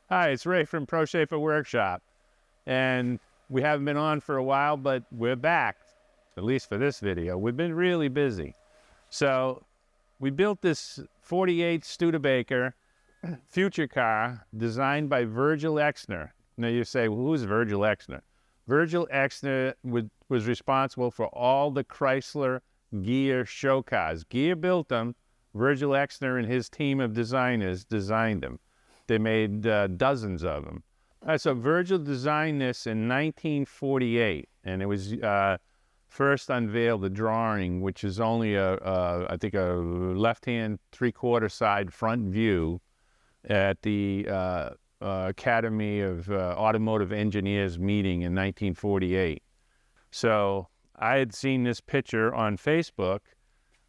Hi, it's Ray from Proshaper Workshop, and we haven't been on for a while, but we're back, at least for this video. We've been really busy. So we built this 48 Studebaker Future Car designed by Virgil Exner. Now you say, well, who's Virgil Exner? Virgil Exner was responsible for all the Chrysler Gear show cars. Gear built them. Virgil Exner and his team of designers designed them. They made dozens of them. So Virgil designed this in 1948, and it was first unveiled the drawing, which is only I think a left-hand three-quarter side front view at the Academy of Automotive Engineers meeting in 1948. So I had seen this picture on Facebook,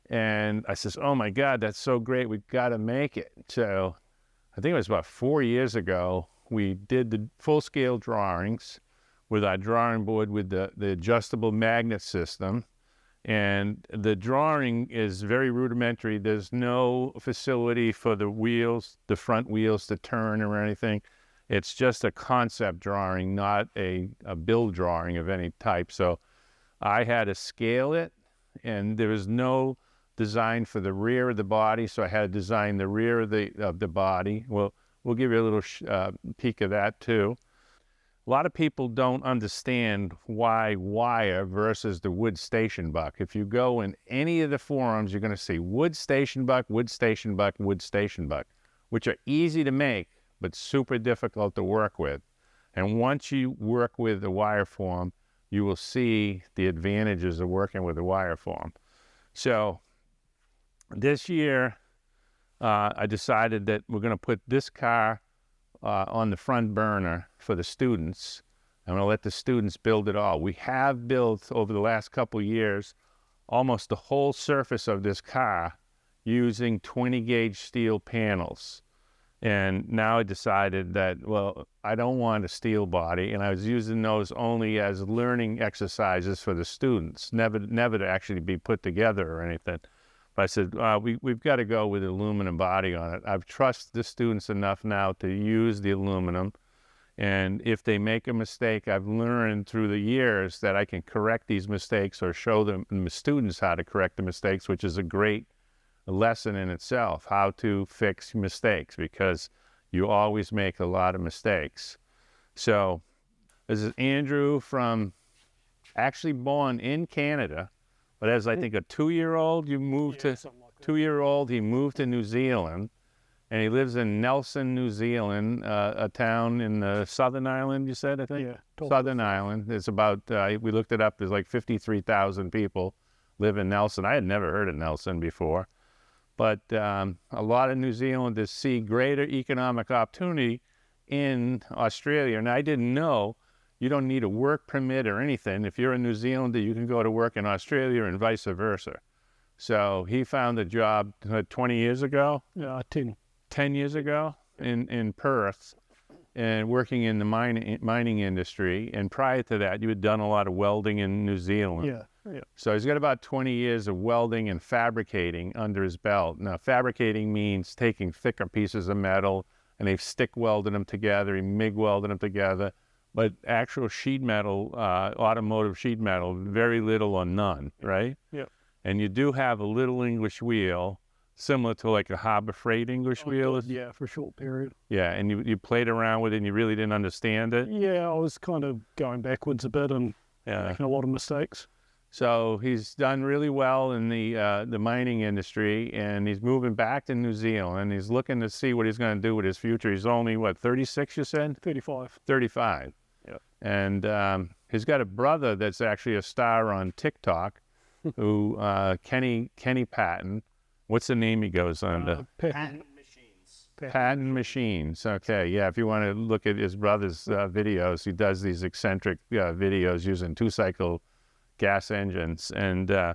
and I says, oh my God, that's so great, we've got to make it. So I think it was about 4 years ago, we did the full-scale drawings with our drawing board with the adjustable magnet system. And the drawing is very rudimentary. There's no facility for the wheels, the front wheels to turn or anything. It's just a concept drawing, not a build drawing of any type. So I had to scale it, and there was no design for the rear of the body, so I had to design the rear of the body. We'll give you a little peek of that too. A lot of people don't understand why wire versus the wood station buck. If you go in any of the forums, you're going to see wood station buck, wood station buck, wood station buck, which are easy to make but super difficult to work with. And once you work with the wire form, you will see the advantages of working with the wire form. So this year, I decided that we're going to put this car on the front burner for the students. I'm going to let the students build it all. We have built, over the last couple years, almost the whole surface of this car using 20-gauge steel panels. And now I decided that, well, I don't want a steel body, and I was using those only as learning exercises for the students, never to actually be put together or anything. I said, we've got to go with aluminum body on it. I've trusted the students enough now to use the aluminum. And if they make a mistake, I've learned through the years that I can correct these mistakes or show them, the students, how to correct the mistakes, which is a great lesson in itself, how to fix mistakes, because you always make a lot of mistakes. So this is Andrew actually born in Canada. But as I think a two-year-old, he moved to New Zealand, and he lives in Nelson, New Zealand, a town in the Southern Island, you said, I think? Yeah. Southern Island. There's about, we looked it up, there's like 53,000 people live in Nelson. I had never heard of Nelson before. But a lot of New Zealanders see greater economic opportunity in Australia, and I didn't know. You don't need a work permit or anything. If you're a New Zealander, you can go to work in Australia and vice versa. So he found a job 20 years ago? 10. 10 years ago in Perth, and working in the mining industry. And prior to that, you had done a lot of welding in New Zealand. Yeah. So he's got about 20 years of welding and fabricating under his belt. Now, fabricating means taking thicker pieces of metal, and they've stick welded them together, he MIG welded them together. But actual sheet metal, automotive sheet metal, very little or none, right? Yeah. And you do have a little English wheel, similar to like a Harbor Freight English wheel. Yeah, for a short period. Yeah, and you played around with it and you really didn't understand it? Yeah, I was kind of going backwards a bit and making a lot of mistakes. So he's done really well in the mining industry, and he's moving back to New Zealand, and he's looking to see what he's going to do with his future. He's only, what, 36, you said? 35. 35. Yeah. And he's got a brother that's actually a star on TikTok, who, Kenny Patton. What's the name he goes under? Patent Machines. Patent Machines. Okay, yeah, if you want to look at his brother's videos, he does these eccentric videos using two-cycle gas engines. And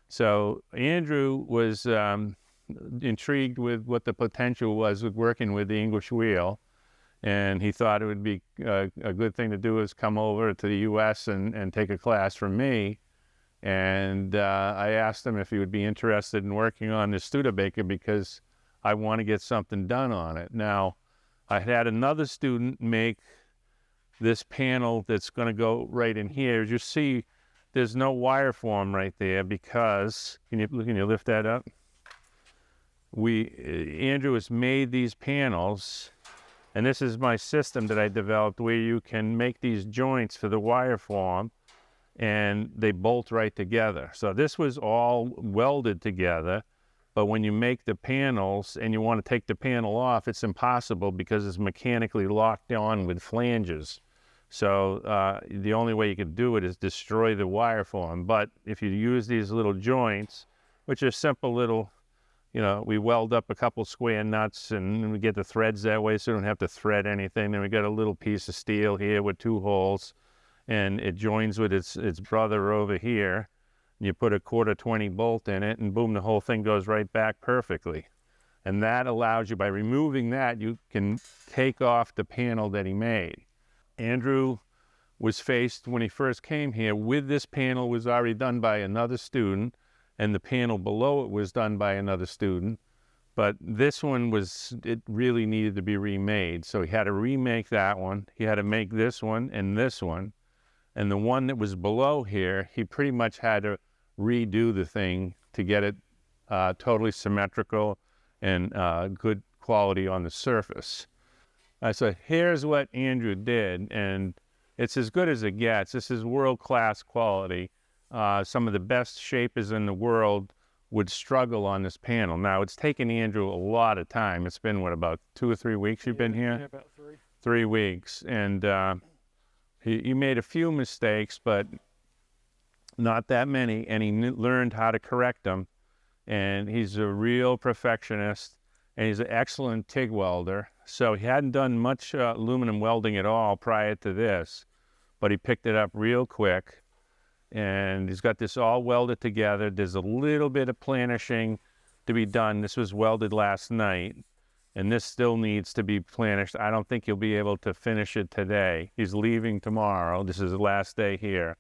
so Andrew was intrigued with what the potential was with working with the English wheel, and he thought it would be a good thing to do is come over to the U.S. and take a class from me. And I asked him if he would be interested in working on the Studebaker because I want to get something done on it. Now, I had another student make this panel that's going to go right in here. As you see, there's no wire form right there because, can you lift that up? Andrew has made these panels, and this is my system that I developed where you can make these joints for the wire form and they bolt right together. So this was all welded together, but when you make the panels and you want to take the panel off, it's impossible because it's mechanically locked on with flanges. So the only way you could do it is destroy the wire form. But if you use these little joints, which are simple little, we weld up a couple square nuts and we get the threads that way so you don't have to thread anything. Then we got a little piece of steel here with 2 holes, and it joins with its brother over here. You put a 1/4-20 bolt in it, and boom, the whole thing goes right back perfectly. And that allows you, by removing that, you can take off the panel that he made. Andrew was faced, when he first came here, with this panel was already done by another student, and the panel below it was done by another student. But this one it really needed to be remade. So he had to remake that one. He had to make this one and this one. And the one that was below here, he pretty much had to redo the thing to get it totally symmetrical and good quality on the surface. So here's what Andrew did, and it's as good as it gets. This is world-class quality. Some of the best shapers in the world would struggle on this panel. Now, it's taken Andrew a lot of time. It's been, what, about 2 or 3 weeks you've been here? Yeah, about 3. 3 weeks. And he made a few mistakes, but not that many, and he learned how to correct them. And he's a real perfectionist, and he's an excellent TIG welder. So he hadn't done much aluminum welding at all prior to this, but he picked it up real quick. And he's got this all welded together. There's a little bit of planishing to be done. This was welded last night, and this still needs to be planished. I don't think he'll be able to finish it today. He's leaving tomorrow. This is the last day here.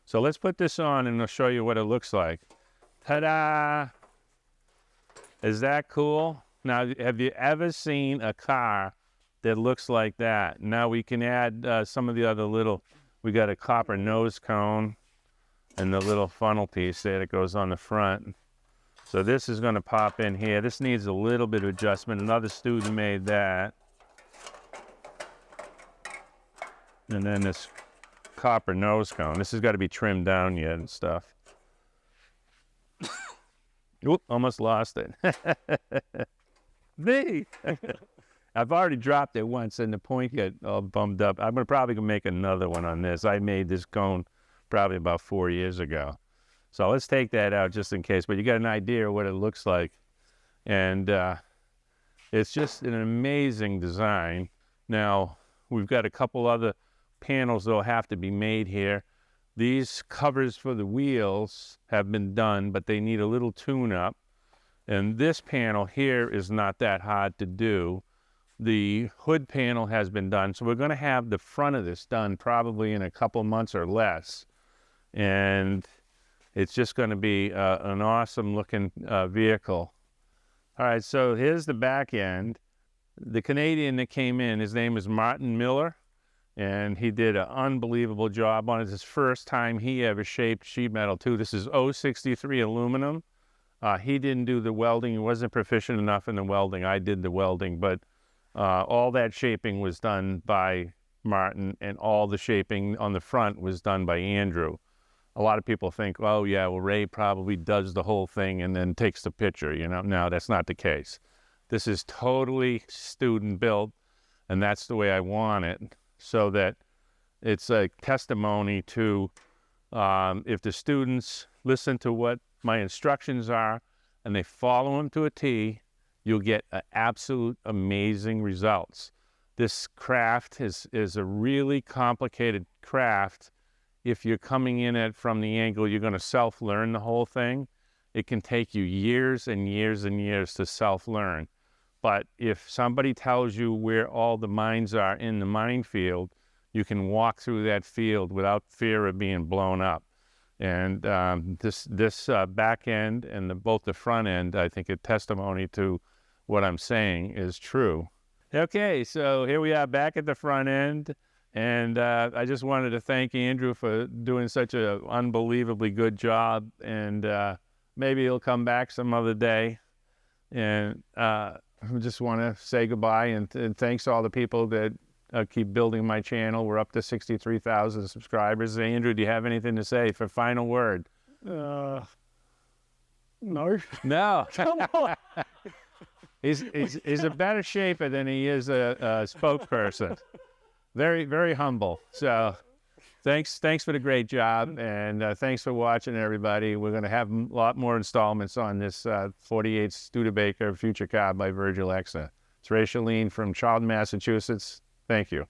So let's put this on, and I'll show you what it looks like. Ta-da! Is that cool? Now, have you ever seen a car that looks like that? Now we can add some of the other we got a copper nose cone and the little funnel piece there that goes on the front. So this is going to pop in here. This needs a little bit of adjustment. Another student made that. And then this copper nose cone. This has got to be trimmed down yet and stuff. Oop, almost lost it. I've already dropped it once and the point got all bummed up. I'm probably going to make another one on this. I made this cone probably about 4 years ago. So let's take that out just in case. But you got an idea of what it looks like. And it's just an amazing design. Now, we've got a couple other panels that will have to be made here. These covers for the wheels have been done, but they need a little tune-up. And this panel here is not that hard to do. The hood panel has been done, so we're going to have the front of this done probably in a couple months or less. And it's just going to be an awesome looking vehicle. All right, so here's the back end. The Canadian that came in, his name is Martin Miller, and he did an unbelievable job on it. It's his first time he ever shaped sheet metal too. This is 063 aluminum. He didn't do the welding. He wasn't proficient enough in the welding. I did the welding, but all that shaping was done by Martin, and all the shaping on the front was done by Andrew. A lot of people think, oh yeah, well, Ray probably does the whole thing and then takes the picture, you know. No, that's not the case. This is totally student built, and that's the way I want it, so that it's a testimony to if the students listen to what my instructions are and they follow them to a T, you'll get absolute amazing results. This craft is a really complicated craft. If you're coming in it from the angle, you're going to self-learn the whole thing. It can take you years and years and years to self-learn. But if somebody tells you where all the mines are in the minefield, you can walk through that field without fear of being blown up. And this back end and both the front end, I think a testimony to what I'm saying is true. Okay, so here we are back at the front end, and I just wanted to thank Andrew for doing such an unbelievably good job, and maybe he'll come back some other day. And I just want to say goodbye and thanks to all the people that keep building my channel. We're up to 63,000 subscribers. Andrew, do you have anything to say for final word? No. No. Come on. He's a better shaper than he is a spokesperson. Very, very humble. So thanks for the great job, and thanks for watching, everybody. We're going to have a lot more installments on this 48 Studebaker Future Car by Virgil Exner. It's Ray Chalene from Charlton, Massachusetts. Thank you.